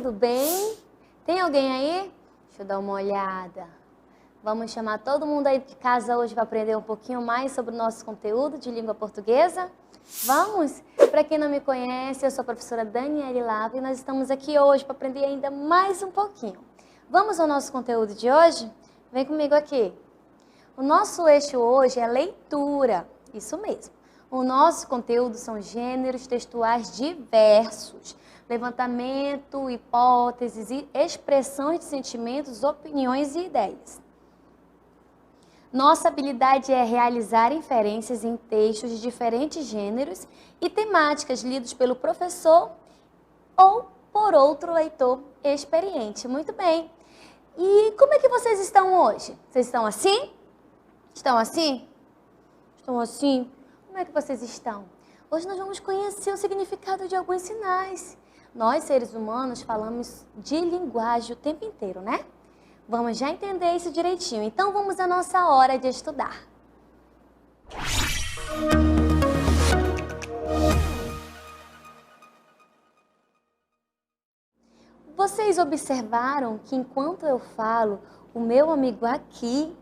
tudo bem? Tem alguém aí? Deixa eu dar uma olhada. Vamos chamar todo mundo aí de casa hoje para aprender um pouquinho mais sobre o nosso conteúdo de língua portuguesa? Vamos? Para quem não me conhece, eu sou a professora Daniele Lava e nós estamos aqui hoje para aprender ainda mais um pouquinho. Vamos ao nosso conteúdo de hoje? Vem comigo aqui. O nosso eixo hoje é leitura, isso mesmo. O nosso conteúdo são gêneros textuais diversos, levantamento, hipóteses e expressões de sentimentos, opiniões e ideias. Nossa habilidade é realizar inferências em textos de diferentes gêneros e temáticas lidos pelo professor ou por outro leitor experiente. Muito bem. E como é que vocês estão hoje? Vocês estão assim? Estão assim? Estão assim? Como é que vocês estão? Hoje nós vamos conhecer o significado de alguns sinais. Nós, seres humanos, falamos de linguagem o tempo inteiro, né? Vamos já entender isso direitinho. Então vamos à nossa hora de estudar. Vocês observaram que enquanto eu falo, o meu amigo aqui,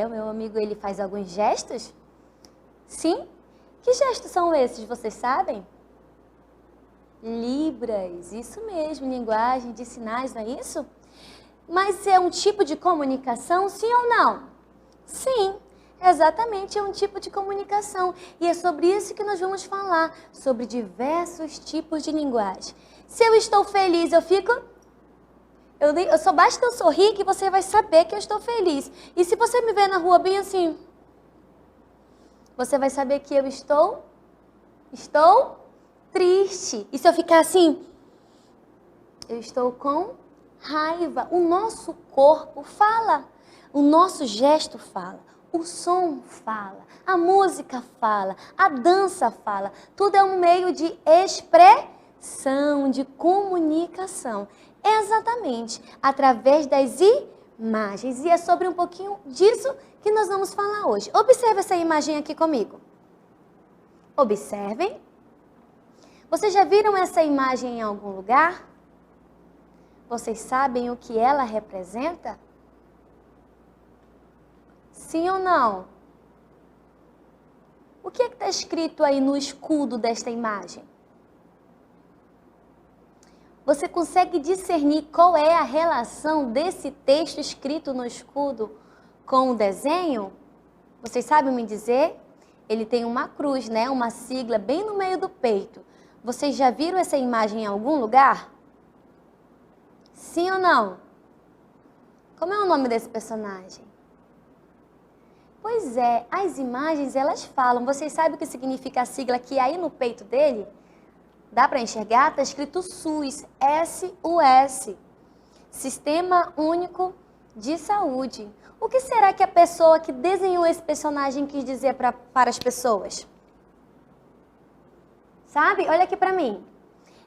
o meu amigo, ele faz alguns gestos? Sim? Que gestos são esses, vocês sabem? Libras, isso mesmo, linguagem de sinais, não é isso? Mas é um tipo de comunicação, sim ou não? Sim, exatamente, é um tipo de comunicação. E é sobre isso que nós vamos falar, sobre diversos tipos de linguagem. Se eu estou feliz, eu fico... Só basta eu sorrir que você vai saber que eu estou feliz. E se você me ver na rua bem assim, você vai saber que eu estou triste. E se eu ficar assim, eu estou com raiva. O nosso corpo fala, o nosso gesto fala, o som fala, a música fala, a dança fala. Tudo é um meio de expressão, de comunicação. Exatamente, através das imagens. E é sobre um pouquinho disso que nós vamos falar hoje. Observe essa imagem aqui comigo. Observem. Vocês já viram essa imagem em algum lugar? Vocês sabem o que ela representa? Sim ou não? O que é que está escrito aí no escudo desta imagem? Você consegue discernir qual é a relação desse texto escrito no escudo com o desenho? Vocês sabem me dizer? Ele tem uma cruz, né? Uma sigla bem no meio do peito. Vocês já viram essa imagem em algum lugar? Sim ou não? Como é o nome desse personagem? Pois é, as imagens elas falam. Vocês sabem o que significa a sigla que aí no peito dele? Dá para enxergar? Está escrito SUS, S-U-S. Sistema Único de Saúde. O que será que a pessoa que desenhou esse personagem quis dizer para as pessoas? Sabe? Olha aqui para mim.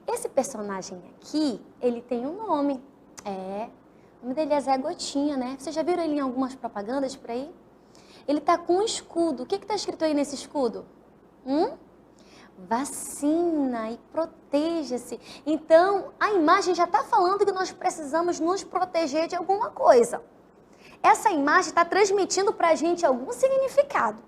Esse personagem aqui, ele tem um nome. O nome dele é Zé Gotinha, né? Vocês já viram ele em algumas propagandas por aí? Ele tá com um escudo. O que está escrito aí nesse escudo? Vacina e proteja-se. Então, a imagem já está falando que nós precisamos nos proteger de alguma coisa. Essa imagem está transmitindo para a gente algum significado.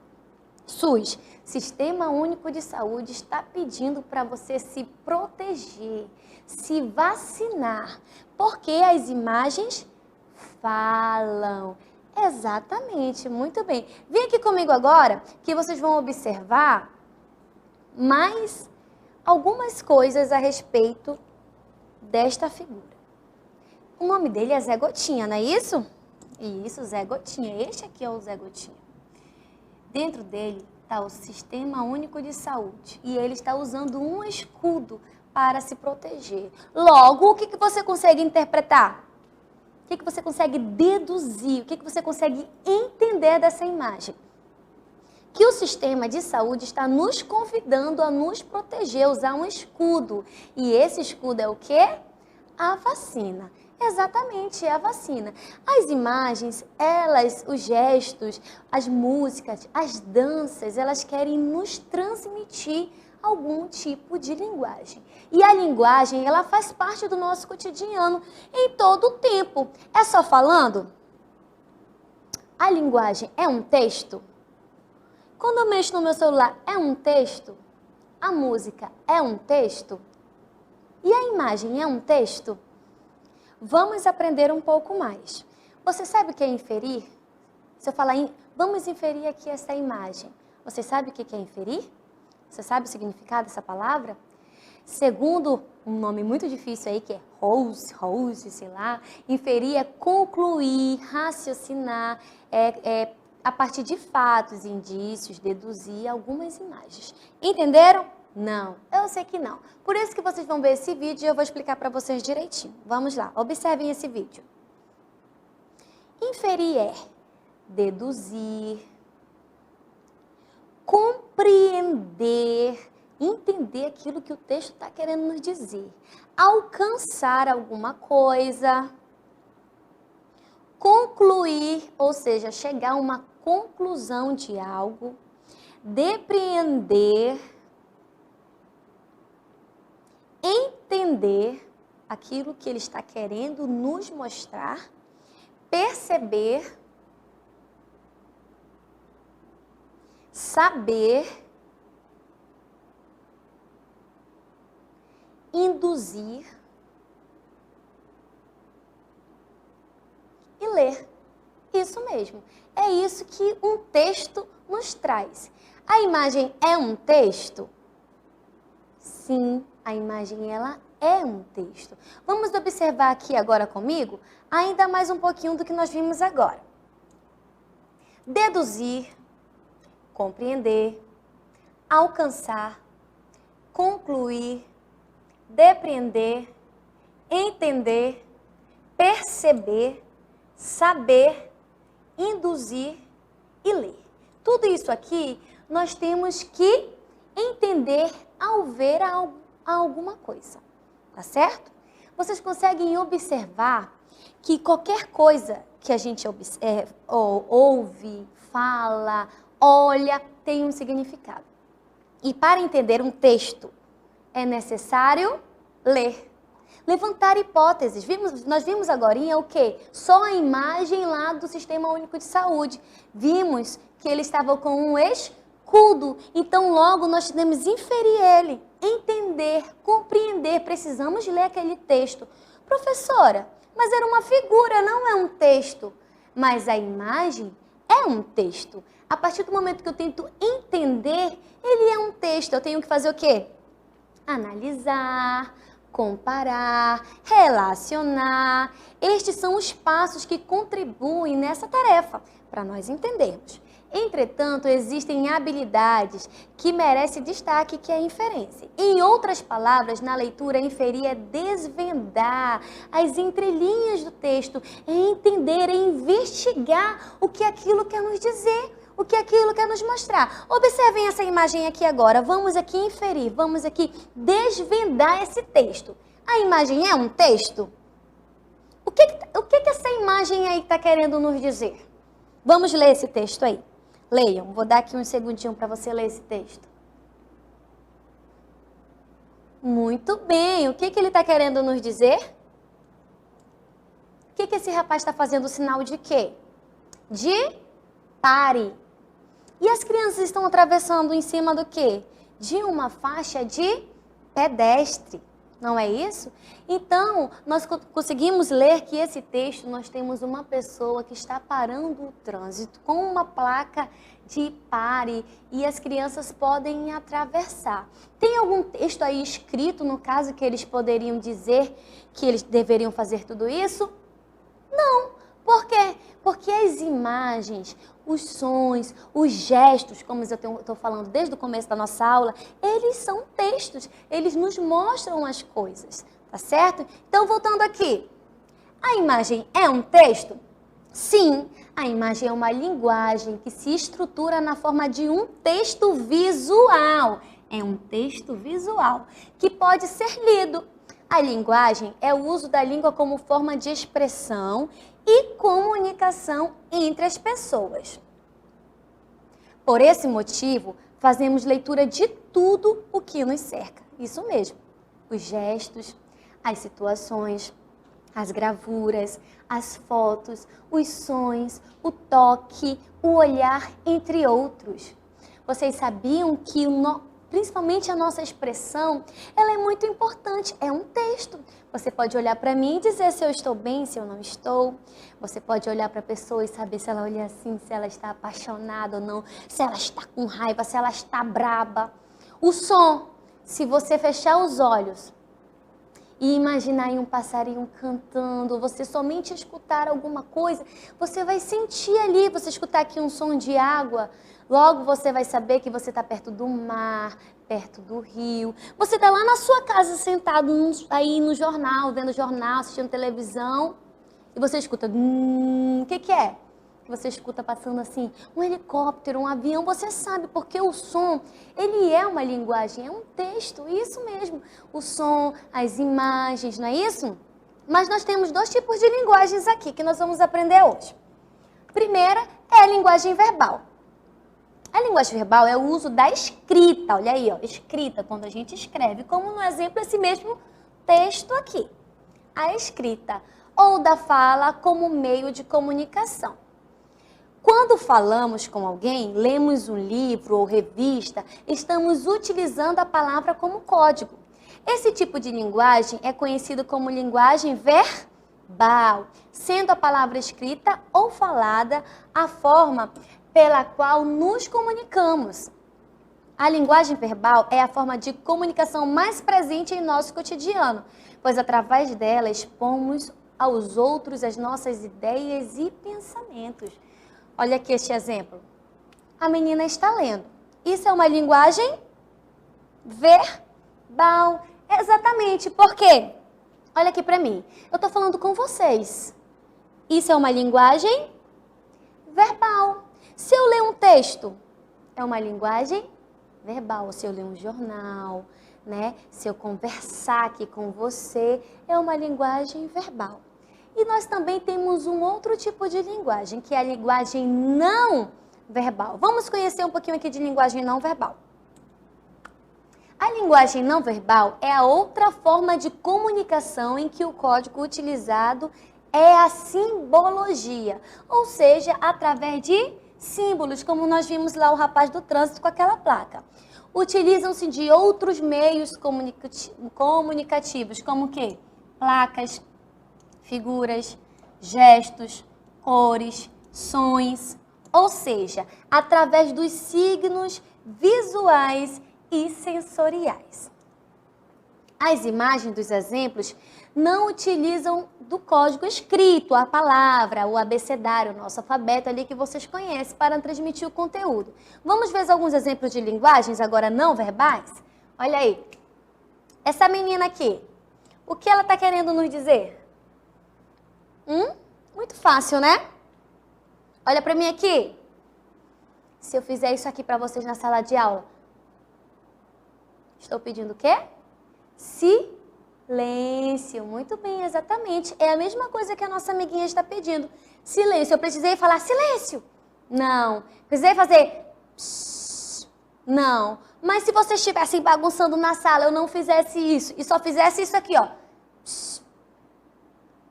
SUS, Sistema Único de Saúde, está pedindo para você se proteger, se vacinar, porque as imagens falam. Exatamente, muito bem. Vem aqui comigo agora que vocês vão observar mais algumas coisas a respeito desta figura. O nome dele é Zé Gotinha, não é isso? Isso, Zé Gotinha. Este aqui é o Zé Gotinha. Dentro dele está o Sistema Único de Saúde e ele está usando um escudo para se proteger. Logo, o que você consegue interpretar? O que você consegue deduzir? O que você consegue entender dessa imagem? Que o sistema de saúde está nos convidando a nos proteger, usar um escudo. E esse escudo é o quê? A vacina. Exatamente, é a vacina. As imagens, elas, os gestos, as músicas, as danças, elas querem nos transmitir algum tipo de linguagem. E a linguagem, ela faz parte do nosso cotidiano em todo o tempo. É só falando? A linguagem é um texto? Quando eu mexo no meu celular, é um texto? A música é um texto? E a imagem é um texto? Vamos aprender um pouco mais. Você sabe o que é inferir? Se eu falar, vamos inferir aqui essa imagem. Você sabe o que é inferir? Você sabe o significado dessa palavra? Segundo um nome muito difícil aí, que é Rose, sei lá, inferir é concluir, raciocinar, a partir de fatos, indícios, deduzir algumas imagens. Entenderam? Não, eu sei que não. Por isso que vocês vão ver esse vídeo e eu vou explicar para vocês direitinho. Vamos lá, observem esse vídeo. Inferir é deduzir, compreender, entender aquilo que o texto está querendo nos dizer, alcançar alguma coisa, concluir, ou seja, chegar a uma conclusão de algo, depreender, entender aquilo que ele está querendo nos mostrar, perceber, saber, induzir e ler. Isso mesmo. É isso que um texto nos traz. A imagem é um texto? Sim, a imagem ela é um texto. Vamos observar aqui agora comigo ainda mais um pouquinho do que nós vimos agora. Deduzir, compreender, alcançar, concluir, depreender, entender, perceber, saber, induzir e ler. Tudo isso aqui nós temos que entender ao ver alguma coisa, tá certo? Vocês conseguem observar que qualquer coisa que a gente ouve, fala, olha, tem um significado. E para entender um texto, é necessário ler. Levantar hipóteses. Nós vimos agorinha o quê? Só a imagem lá do Sistema Único de Saúde. Vimos que ele estava com um escudo. Então, logo, nós temos inferir ele, entender, compreender. Precisamos ler aquele texto. Professora, mas era uma figura, não é um texto. Mas a imagem é um texto. A partir do momento que eu tento entender, ele é um texto. Eu tenho que fazer o quê? Analisar, comparar, relacionar. Estes são os passos que contribuem nessa tarefa, para nós entendermos. Entretanto, existem habilidades que merecem destaque, que é a inferência. Em outras palavras, na leitura, inferir é desvendar as entrelinhas do texto, é entender, é investigar o que aquilo quer nos dizer, o que aquilo quer nos mostrar. Observem essa imagem aqui agora. Vamos aqui inferir, vamos aqui desvendar esse texto. A imagem é um texto? O que essa imagem aí está querendo nos dizer? Vamos ler esse texto aí. Leiam, vou dar aqui um segundinho para você ler esse texto. Muito bem, o que ele está querendo nos dizer? O que esse rapaz está fazendo sinal de quê? De pare. E as crianças estão atravessando em cima do quê? De uma faixa de pedestre. Não é isso? Então, nós conseguimos ler que esse texto, nós temos uma pessoa que está parando o trânsito com uma placa de pare e as crianças podem atravessar. Tem algum texto aí escrito, no caso, que eles poderiam dizer que eles deveriam fazer tudo isso? Não. Por quê? Porque as imagens, os sons, os gestos, como eu estou falando desde o começo da nossa aula, eles são textos, eles nos mostram as coisas, tá certo? Então, voltando aqui, a imagem é um texto? Sim, a imagem é uma linguagem que se estrutura na forma de um texto visual. É um texto visual que pode ser lido. A linguagem é o uso da língua como forma de expressão e comunicação entre as pessoas. Por esse motivo, fazemos leitura de tudo o que nos cerca. Isso mesmo. Os gestos, as situações, as gravuras, as fotos, os sons, o toque, o olhar, entre outros. Vocês sabiam que principalmente a nossa expressão, ela é muito importante, é um texto. Você pode olhar para mim e dizer se eu estou bem, se eu não estou. Você pode olhar para a pessoa e saber se ela olha assim, se ela está apaixonada ou não, se ela está com raiva, se ela está braba. O som, se você fechar os olhos e imaginar aí um passarinho cantando, você somente escutar alguma coisa, você vai sentir ali, você escutar aqui um som de água, logo você vai saber que você está perto do mar, perto do rio. Você está lá na sua casa sentado aí no jornal, vendo jornal, assistindo televisão, e você escuta, o que é? Você escuta passando assim, um helicóptero, um avião, você sabe, porque o som, ele é uma linguagem, é um texto, isso mesmo. O som, as imagens, não é isso? Mas nós temos dois tipos de linguagens aqui, que nós vamos aprender hoje. Primeira é a linguagem verbal. A linguagem verbal é o uso da escrita, olha aí, ó, escrita, quando a gente escreve, como no exemplo esse mesmo texto aqui. A escrita, ou da fala como meio de comunicação. Quando falamos com alguém, lemos um livro ou revista, estamos utilizando a palavra como código. Esse tipo de linguagem é conhecido como linguagem verbal, sendo a palavra escrita ou falada a forma pela qual nos comunicamos. A linguagem verbal é a forma de comunicação mais presente em nosso cotidiano, pois através dela expomos aos outros as nossas ideias e pensamentos. Olha aqui este exemplo. A menina está lendo. Isso é uma linguagem verbal. Exatamente. Por quê? Olha aqui para mim. Eu estou falando com vocês. Isso é uma linguagem verbal. Se eu ler um texto, é uma linguagem verbal. Se eu ler um jornal, né? Se eu conversar aqui com você, é uma linguagem verbal. E nós também temos um outro tipo de linguagem, que é a linguagem não verbal. Vamos conhecer um pouquinho aqui de linguagem não verbal. A linguagem não verbal é a outra forma de comunicação em que o código utilizado é a simbologia, ou seja, através de símbolos, como nós vimos lá o rapaz do trânsito com aquela placa. Utilizam-se de outros meios comunicativos, como o quê? Placas, figuras, gestos, cores, sons, ou seja, através dos signos visuais e sensoriais. As imagens dos exemplos não utilizam do código escrito, a palavra, o abecedário, o nosso alfabeto ali que vocês conhecem para transmitir o conteúdo. Vamos ver alguns exemplos de linguagens agora não verbais? Olha aí. Essa menina aqui, o que ela está querendo nos dizer? Muito fácil, né? Olha para mim aqui. Se eu fizer isso aqui para vocês na sala de aula, estou pedindo o quê? Silêncio. Muito bem, exatamente. É a mesma coisa que a nossa amiguinha está pedindo. Silêncio. Eu precisei falar silêncio? Não. Precisei fazer psss? Não. Mas se vocês estivessem bagunçando na sala, eu não fizesse isso e só fizesse isso aqui, ó. Psss.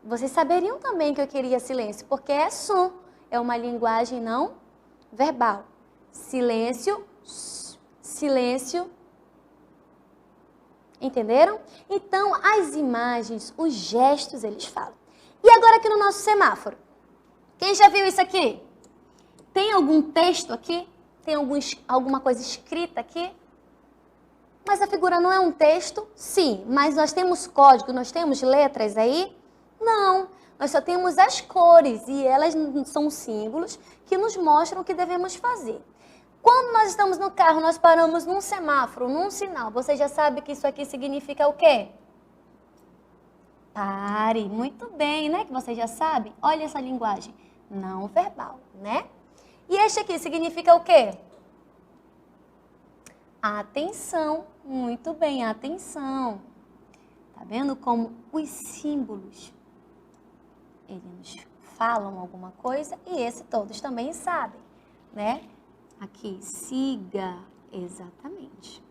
Vocês saberiam também que eu queria silêncio, porque é som, é uma linguagem não verbal. Silêncio, silêncio. Entenderam? Então, as imagens, os gestos, eles falam. E agora aqui no nosso semáforo. Quem já viu isso aqui? Tem algum texto aqui? Tem alguma coisa escrita aqui? Mas a figura não é um texto? Sim, mas nós temos código, nós temos letras aí? Não, nós só temos as cores e elas são símbolos que nos mostram o que devemos fazer. Quando nós estamos no carro, nós paramos num semáforo, num sinal. Você já sabe que isso aqui significa o quê? Pare. Muito bem, né? Que você já sabe. Olha essa linguagem não verbal, né? E este aqui significa o quê? Atenção. Muito bem, atenção. Tá vendo como os símbolos, eles nos falam alguma coisa e esse todos também sabem, né? Aqui, siga, exatamente.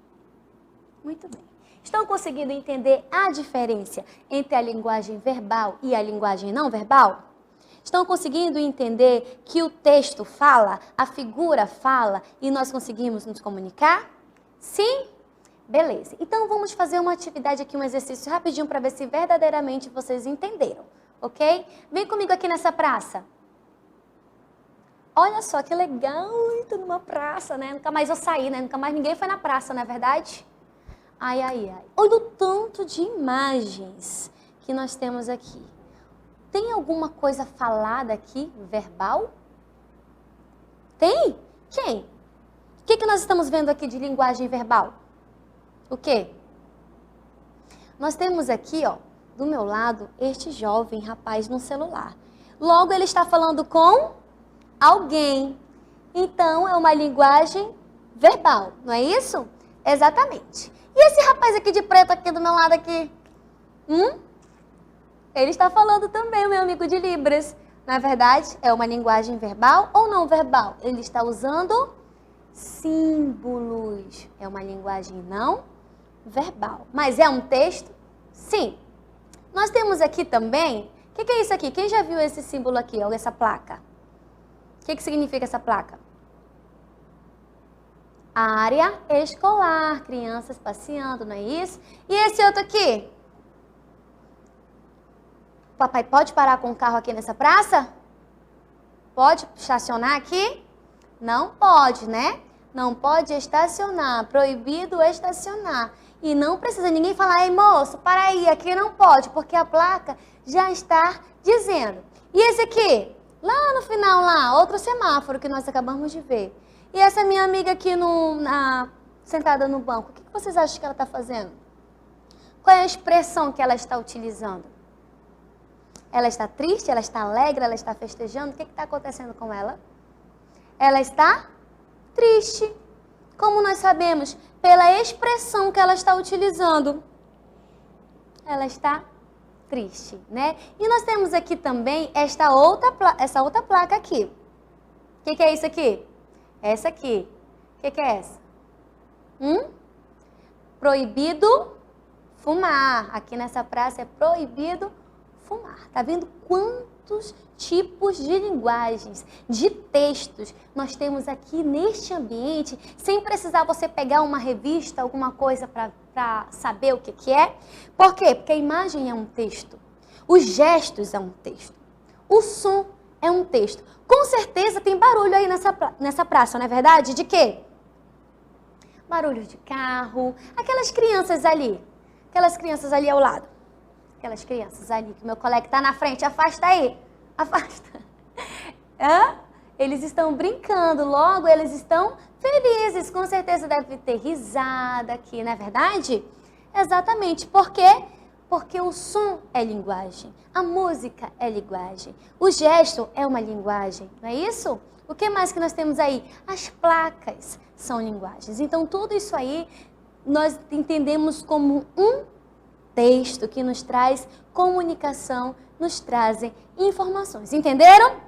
Muito bem. Estão conseguindo entender a diferença entre a linguagem verbal e a linguagem não verbal? Estão conseguindo entender que o texto fala, a figura fala e nós conseguimos nos comunicar? Sim? Beleza. Então vamos fazer uma atividade aqui, um exercício rapidinho para ver se verdadeiramente vocês entenderam, ok? Vem comigo aqui nessa praça. Olha só que legal, tô numa praça, né? Nunca mais eu saí, né? Nunca mais ninguém foi na praça, não é verdade? Ai, ai, ai. Olha o tanto de imagens que nós temos aqui. Tem alguma coisa falada aqui, verbal? Tem? Quem? O que nós estamos vendo aqui de linguagem verbal? O quê? Nós temos aqui, ó, do meu lado, este jovem rapaz no celular. Logo, ele está falando com alguém. Então, é uma linguagem verbal, não é isso? Exatamente. E esse rapaz aqui de preto, aqui do meu lado, aqui? Ele está falando também, o meu amigo de Libras. Na verdade, é uma linguagem verbal ou não verbal? Ele está usando símbolos. É uma linguagem não verbal. Mas é um texto? Sim. Nós temos aqui também... O que é isso aqui? Quem já viu esse símbolo aqui, ou essa placa? O que significa essa placa? Área escolar, crianças passeando, não é isso? E esse outro aqui? Papai pode parar com o carro aqui nessa praça? Pode estacionar aqui? Não pode, né? Não pode estacionar, proibido estacionar. E não precisa ninguém falar, ei moço, para aí, aqui não pode, porque a placa já está dizendo. E esse aqui? Lá no final, lá, outro semáforo que nós acabamos de ver. E essa minha amiga aqui sentada no banco, o que vocês acham que ela está fazendo? Qual é a expressão que ela está utilizando? Ela está triste? Ela está alegre? Ela está festejando? O que está acontecendo com ela? Ela está triste. Como nós sabemos? Pela expressão que ela está utilizando. Ela está triste, né? E nós temos aqui também essa outra placa aqui. O que é isso aqui? Essa aqui. O que é essa? Proibido fumar. Aqui nessa praça é proibido fumar. Tá vendo quantos tipos de linguagens, de textos nós temos aqui neste ambiente, sem precisar você pegar uma revista, alguma coisa para saber o que é? Por quê? Porque a imagem é um texto. Os gestos é um texto. O som é um texto. Com certeza tem barulho aí nessa praça, não é verdade? De quê? Barulho de carro. Aquelas crianças ali ao lado. Aquelas crianças ali, que o meu colega está na frente, afasta aí. Afasta. Eles estão brincando, logo eles estão felizes. Com certeza deve ter risada aqui, não é verdade? Exatamente. Por quê? Porque o som é linguagem, a música é linguagem, o gesto é uma linguagem, não é isso? O que mais que nós temos aí? As placas são linguagens. Então, tudo isso aí nós entendemos como um texto que nos traz comunicação, nos trazem informações. Entenderam?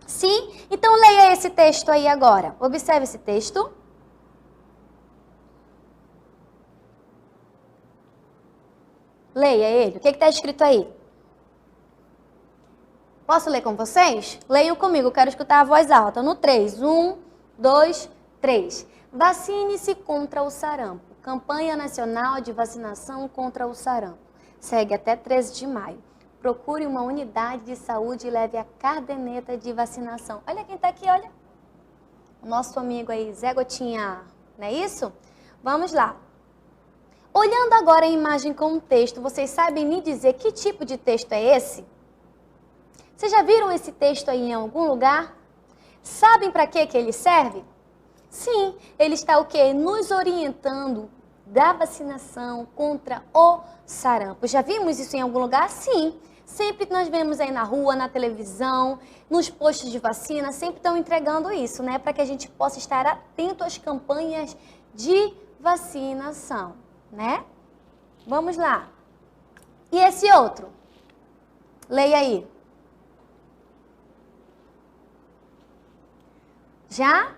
Sim? Então, leia esse texto aí agora. Observe esse texto. Leia ele. O que está escrito aí? Posso ler com vocês? Leiam comigo, quero escutar a voz alta. No 3. 1, 2, 3. Vacine-se contra o sarampo. Campanha Nacional de Vacinação contra o Sarampo. Segue até 13 de maio. Procure uma unidade de saúde e leve a caderneta de vacinação. Olha quem está aqui, olha. O nosso amigo aí, Zé Gotinha. Não é isso? Vamos lá. Olhando agora a imagem com o texto, vocês sabem me dizer que tipo de texto é esse? Vocês já viram esse texto aí em algum lugar? Sabem para que ele serve? Sim, ele está o quê? Nos orientando da vacinação contra o sarampo. Já vimos isso em algum lugar? Sim. Sempre que nós vemos aí na rua, na televisão, nos postos de vacina, sempre estão entregando isso, né? Para que a gente possa estar atento às campanhas de vacinação, né? Vamos lá. E esse outro? Leia aí. Já?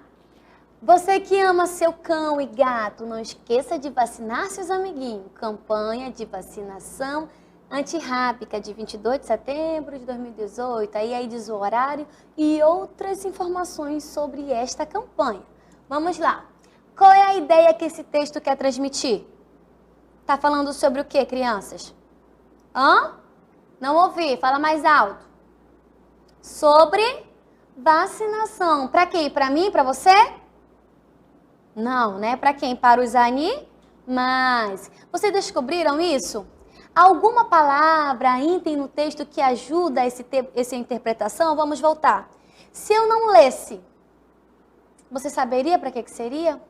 Você que ama seu cão e gato, não esqueça de vacinar seus amiguinhos. Campanha de vacinação antirrábica de 22 de setembro de 2018. Aí diz o horário e outras informações sobre esta campanha. Vamos lá. Qual é a ideia que esse texto quer transmitir? Tá falando sobre o que, crianças? Hã? Não ouvi, fala mais alto. Sobre vacinação. Para quem? Para mim? Para você? Não, né? Para quem? Para os animais. Vocês descobriram isso? Alguma palavra, item no texto que ajuda essa interpretação? Vamos voltar. Se eu não lesse, você saberia para que seria?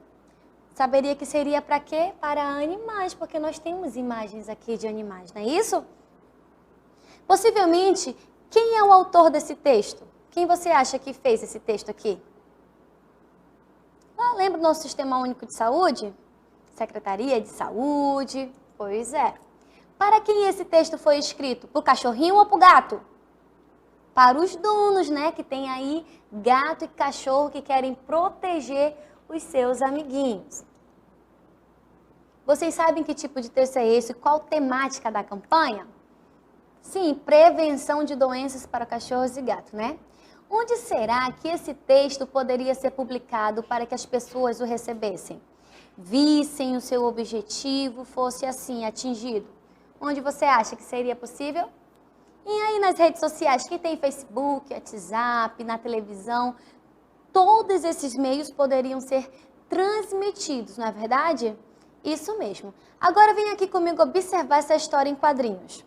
Saberia que seria para quê? Para animais, porque nós temos imagens aqui de animais, não é isso? Possivelmente, quem é o autor desse texto? Quem você acha que fez esse texto aqui? Lembra do nosso Sistema Único de Saúde? Secretaria de Saúde? Pois é. Para quem esse texto foi escrito? Para o cachorrinho ou para o gato? Para os donos, né? Que tem aí gato e cachorro que querem proteger os seus amiguinhos. Vocês sabem que tipo de texto é esse? Qual temática da campanha? Sim, prevenção de doenças para cachorros e gatos, né? Onde será que esse texto poderia ser publicado para que as pessoas o recebessem? Vissem o seu objetivo, fosse assim, atingido. Onde você acha que seria possível? E aí nas redes sociais, que tem Facebook, WhatsApp, na televisão, todos esses meios poderiam ser transmitidos, não é verdade? Isso mesmo. Agora vem aqui comigo observar essa história em quadrinhos.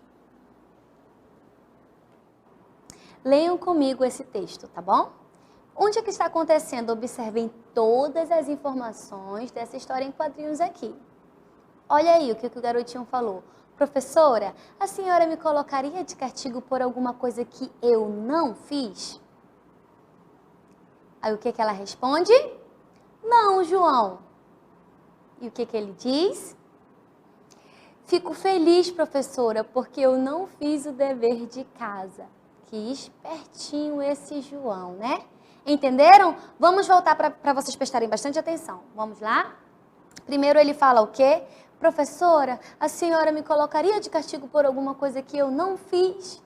Leiam comigo esse texto, tá bom? Onde é que está acontecendo? Observem todas as informações dessa história em quadrinhos aqui. Olha aí o que o garotinho falou. Professora, a senhora me colocaria de castigo por alguma coisa que eu não fiz? Aí o que ela responde? Não, João. E o que ele diz? Fico feliz, professora, porque eu não fiz o dever de casa. Que espertinho esse João, né? Entenderam? Vamos voltar para vocês prestarem bastante atenção. Vamos lá? Primeiro ele fala o quê? Professora, a senhora me colocaria de castigo por alguma coisa que eu não fiz?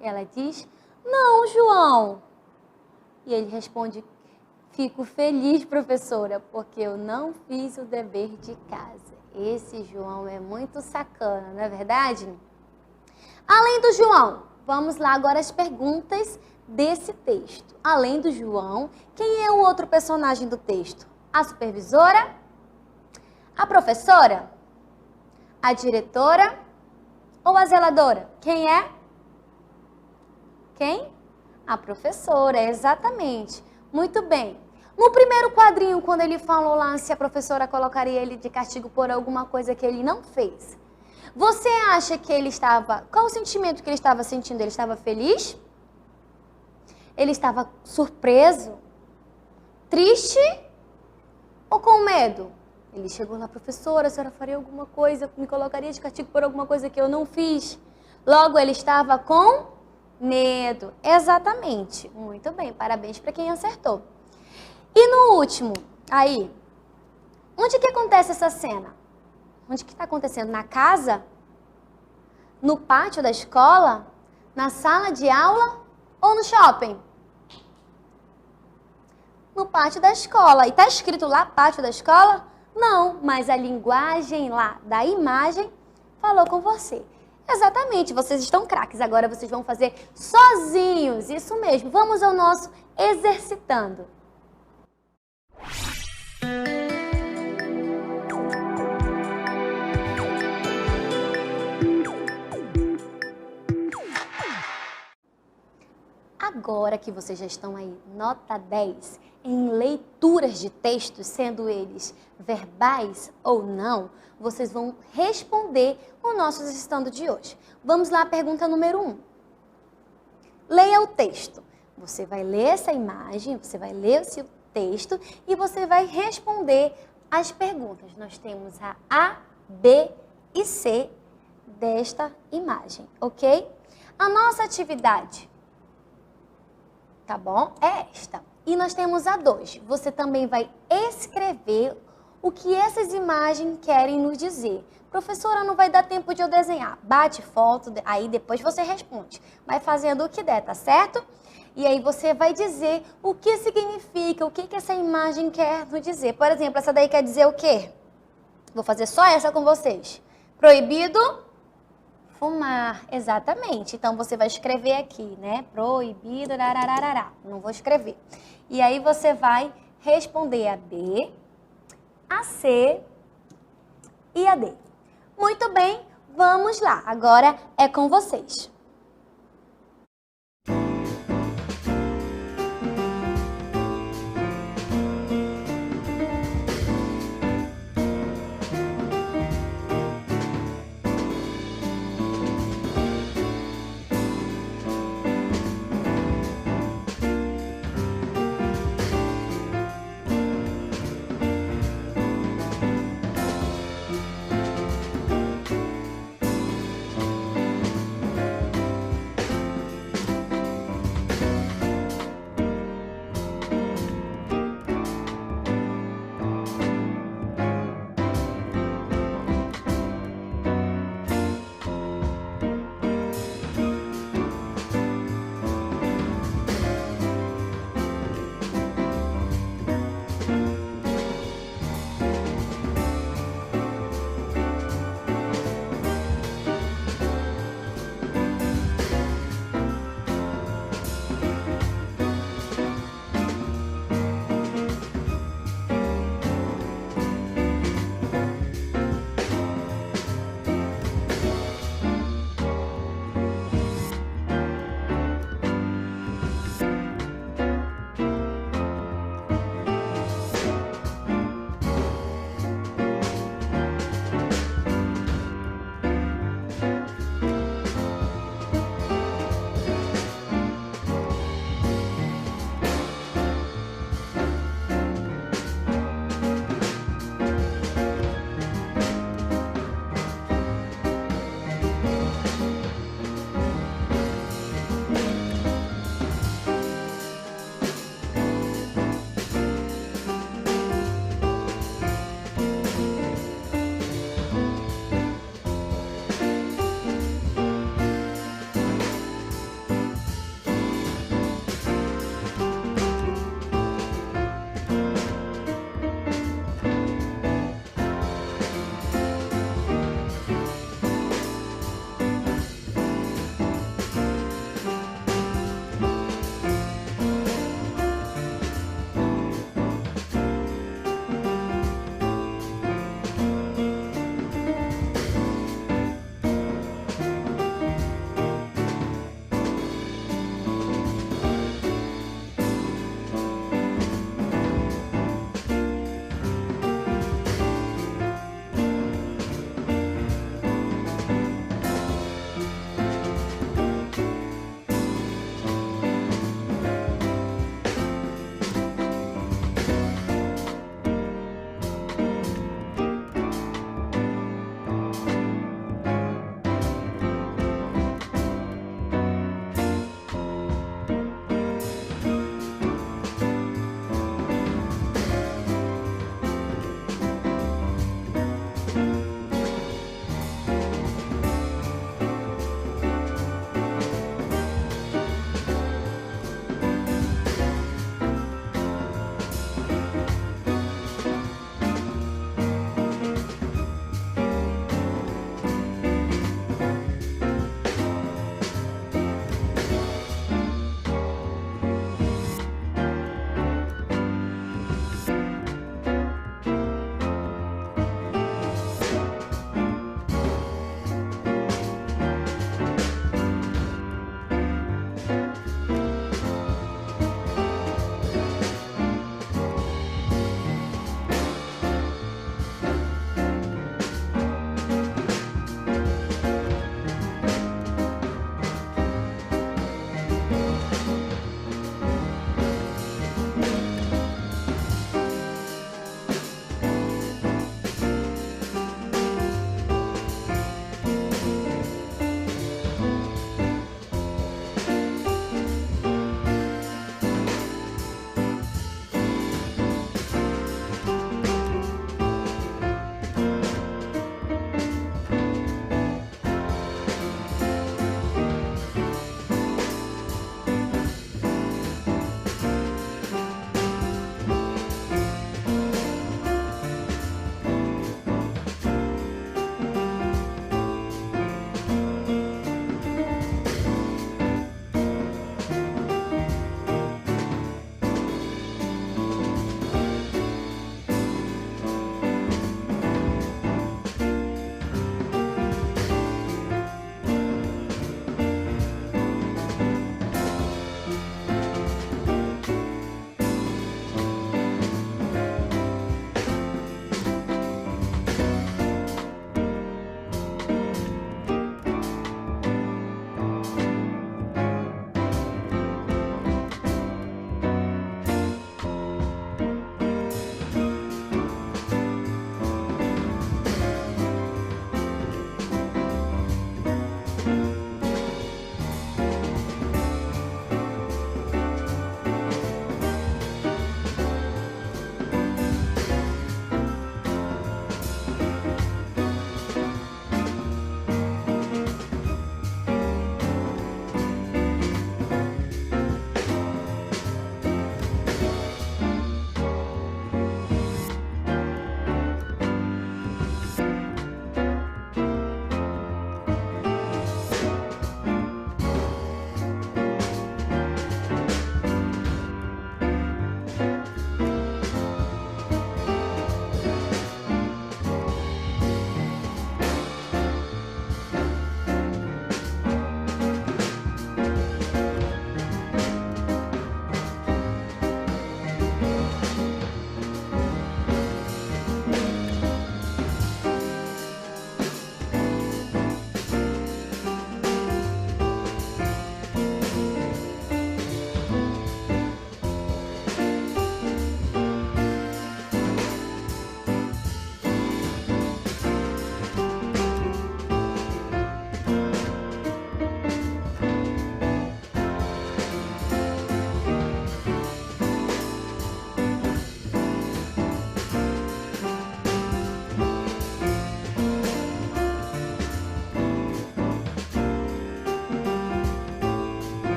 Ela diz, não, João. E ele responde, fico feliz, professora, porque eu não fiz o dever de casa. Esse João é muito sacana, não é verdade? Além do João, vamos lá agora as perguntas desse texto. Além do João, quem é o outro personagem do texto? A supervisora? A professora? A diretora? Ou a zeladora? Quem é? Quem? A professora, exatamente. Muito bem. No primeiro quadrinho, quando ele falou lá se a professora colocaria ele de castigo por alguma coisa que ele não fez, você acha que ele estava... Qual o sentimento que ele estava sentindo? Ele estava feliz? Ele estava surpreso? Triste? Ou com medo? Ele chegou lá, professora, a senhora faria alguma coisa, me colocaria de castigo por alguma coisa que eu não fiz? Logo, ele estava com medo. Exatamente. Muito bem, parabéns para quem acertou. E no último, aí, onde que acontece essa cena? Onde que está acontecendo? Na casa? No pátio da escola? Na sala de aula? Ou no shopping? No pátio da escola. E está escrito lá, pátio da escola? Não, mas a linguagem lá da imagem falou com você. Exatamente, vocês estão craques. Agora vocês vão fazer sozinhos. Isso mesmo. Vamos ao nosso exercitando. Agora que vocês já estão aí, nota 10, em leituras de textos, sendo eles verbais ou não, vocês vão responder o nosso exercitando de hoje. Vamos lá, pergunta número 1. Leia o texto. Você vai ler essa imagem, você vai ler o seu texto e você vai responder as perguntas. Nós temos a A, B e C desta imagem, ok? A nossa atividade, tá bom? É esta. E nós temos a 2. Você também vai escrever o que essas imagens querem nos dizer. Professora, não vai dar tempo de eu desenhar. Bate foto, aí depois você responde. Vai fazendo o que der, tá certo? E aí você vai dizer o que significa, o que essa imagem quer nos dizer. Por exemplo, essa daí quer dizer o quê? Vou fazer só essa com vocês. Proibido fumar, exatamente. Então você vai escrever aqui, né? Proibido, rarararará. Não vou escrever. E aí você vai responder a B, a C e a D. Muito bem, vamos lá. Agora é com vocês.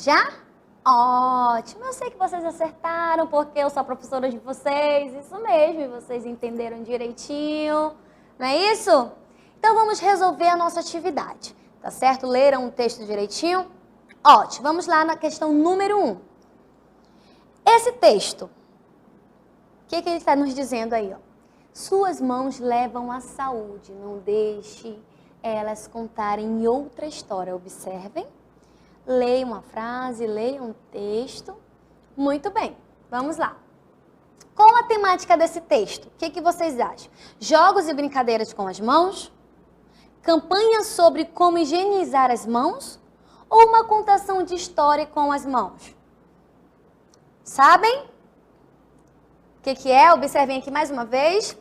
Já? Ótimo, eu sei que vocês acertaram, porque eu sou a professora de vocês, isso mesmo, e vocês entenderam direitinho, não é isso? Então vamos resolver a nossa atividade, tá certo? Leram o texto direitinho? Ótimo, vamos lá na questão número 1. Esse texto, o que ele está nos dizendo aí, ó? Suas mãos levam à saúde, não deixe elas contarem outra história, observem. Leia uma frase, leia um texto. Muito bem, vamos lá. Qual a temática desse texto? O que vocês acham? Jogos e brincadeiras com as mãos? Campanha sobre como higienizar as mãos? Ou uma contação de história com as mãos? Sabem? O que é? Observem aqui mais uma vez.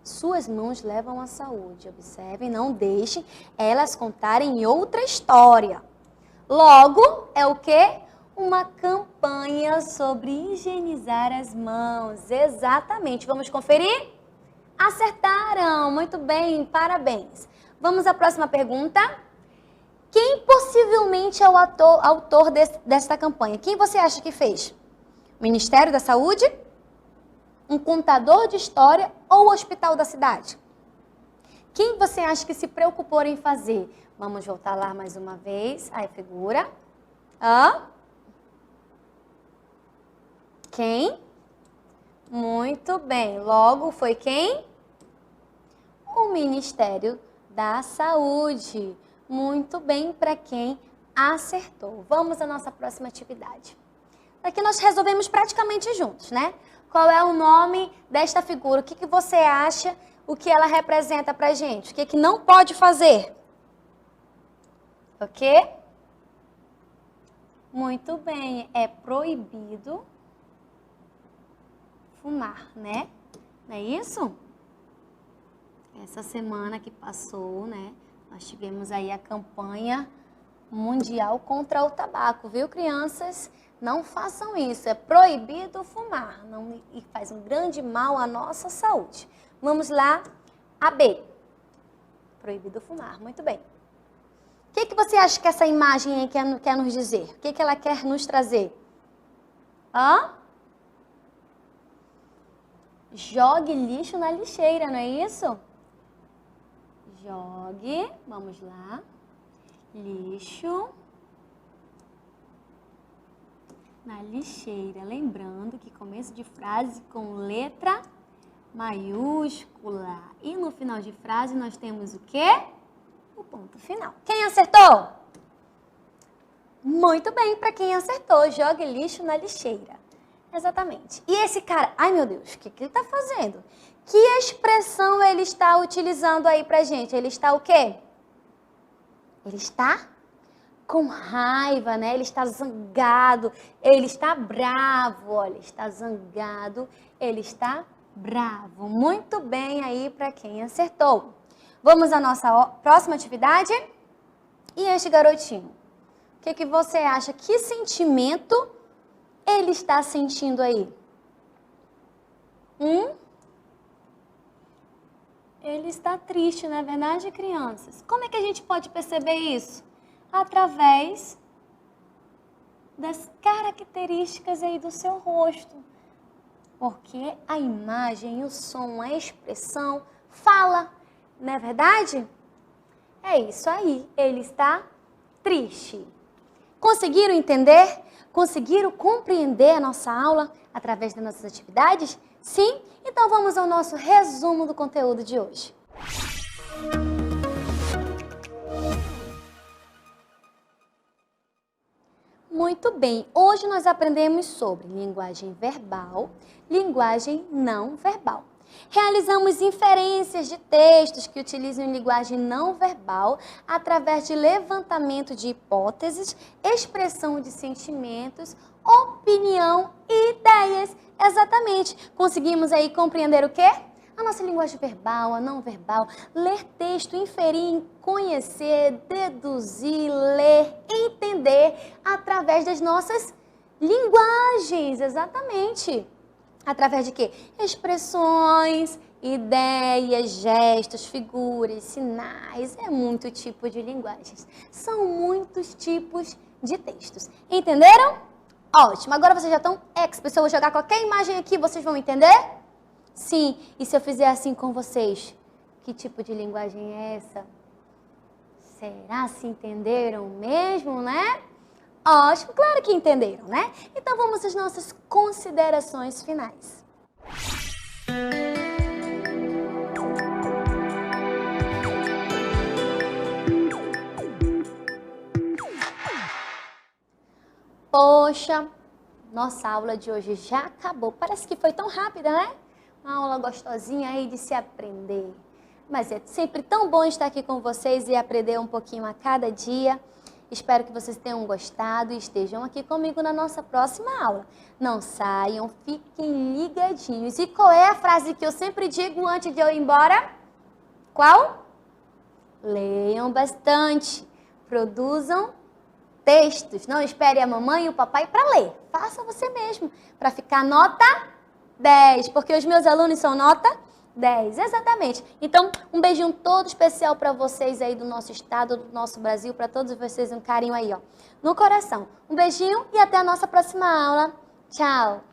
Suas mãos levam à saúde. Observem, não deixem elas contarem outra história. Logo, é o quê? Uma campanha sobre higienizar as mãos. Exatamente. Vamos conferir? Acertaram. Muito bem, parabéns. Vamos à próxima pergunta. Quem possivelmente é o autor desta campanha? Quem você acha que fez? O Ministério da Saúde? Um contador de história ou o hospital da cidade? Quem você acha que se preocupou em fazer? Vamos voltar lá mais uma vez. Aí, figura. Quem? Muito bem. Logo, foi quem? O Ministério da Saúde. Muito bem para quem acertou. Vamos à nossa próxima atividade. Aqui nós resolvemos praticamente juntos, né? Qual é o nome desta figura? O que você acha, o que ela representa pra gente? O que não pode fazer? Ok? Muito bem, é proibido fumar, né? Não é isso? Essa semana que passou, né? Nós tivemos aí a campanha mundial contra o tabaco, viu, crianças? Não façam isso, é proibido fumar, e faz um grande mal à nossa saúde. Vamos lá, a B. Proibido fumar, muito bem. O que você acha que essa imagem aí quer nos dizer? O que ela quer nos trazer? Jogue lixo na lixeira, não é isso? Jogue, vamos lá, lixo na lixeira. Lembrando que começo de frase com letra maiúscula. E no final de frase nós temos o quê? O ponto final. Quem acertou? Muito bem, para quem acertou. Jogue lixo na lixeira. Exatamente. E esse cara, ai meu Deus, o que ele está fazendo? Que expressão ele está utilizando aí pra gente? Ele está o quê? Ele está com raiva, né? Ele está zangado, ele está bravo, olha, está zangado, ele está bravo. Muito bem aí para quem acertou. Vamos à nossa próxima atividade? E este garotinho? O que você acha? Que sentimento ele está sentindo aí? Ele está triste, não é verdade, crianças? Como é que a gente pode perceber isso? Através das características aí do seu rosto. Porque a imagem, o som, a expressão fala, não é verdade? É isso aí, ele está triste. Conseguiram entender? Conseguiram compreender a nossa aula através das nossas atividades? Sim? Então vamos ao nosso resumo do conteúdo de hoje. Muito bem, hoje nós aprendemos sobre linguagem verbal, linguagem não verbal. Realizamos inferências de textos que utilizam linguagem não verbal através de levantamento de hipóteses, expressão de sentimentos, opinião e ideias. Exatamente. Conseguimos aí compreender o quê? A nossa linguagem verbal, a não verbal, ler texto, inferir, conhecer, deduzir, ler, entender através das nossas linguagens. Exatamente. Através de quê? Expressões, ideias, gestos, figuras, sinais. É muito tipo de linguagens. São muitos tipos de textos. Entenderam? Ótimo. Agora vocês já estão expert. Se eu vou jogar qualquer imagem aqui, vocês vão entender? Sim. E se eu fizer assim com vocês? Que tipo de linguagem é essa? Será se entenderam mesmo, né? Ótimo, claro que entenderam, né? Então vamos às nossas considerações finais. Poxa, nossa aula de hoje já acabou. Parece que foi tão rápida, né? Uma aula gostosinha aí de se aprender. Mas é sempre tão bom estar aqui com vocês e aprender um pouquinho a cada dia. Espero que vocês tenham gostado e estejam aqui comigo na nossa próxima aula. Não saiam, fiquem ligadinhos. E qual é a frase que eu sempre digo antes de eu ir embora? Qual? Leiam bastante, produzam textos. Não espere a mamãe e o papai para ler. Faça você mesmo, para ficar nota 10, porque os meus alunos são nota 10, exatamente. Então, um beijinho todo especial para vocês aí do nosso estado, do nosso Brasil, para todos vocês, um carinho aí, ó, no coração. Um beijinho e até a nossa próxima aula. Tchau!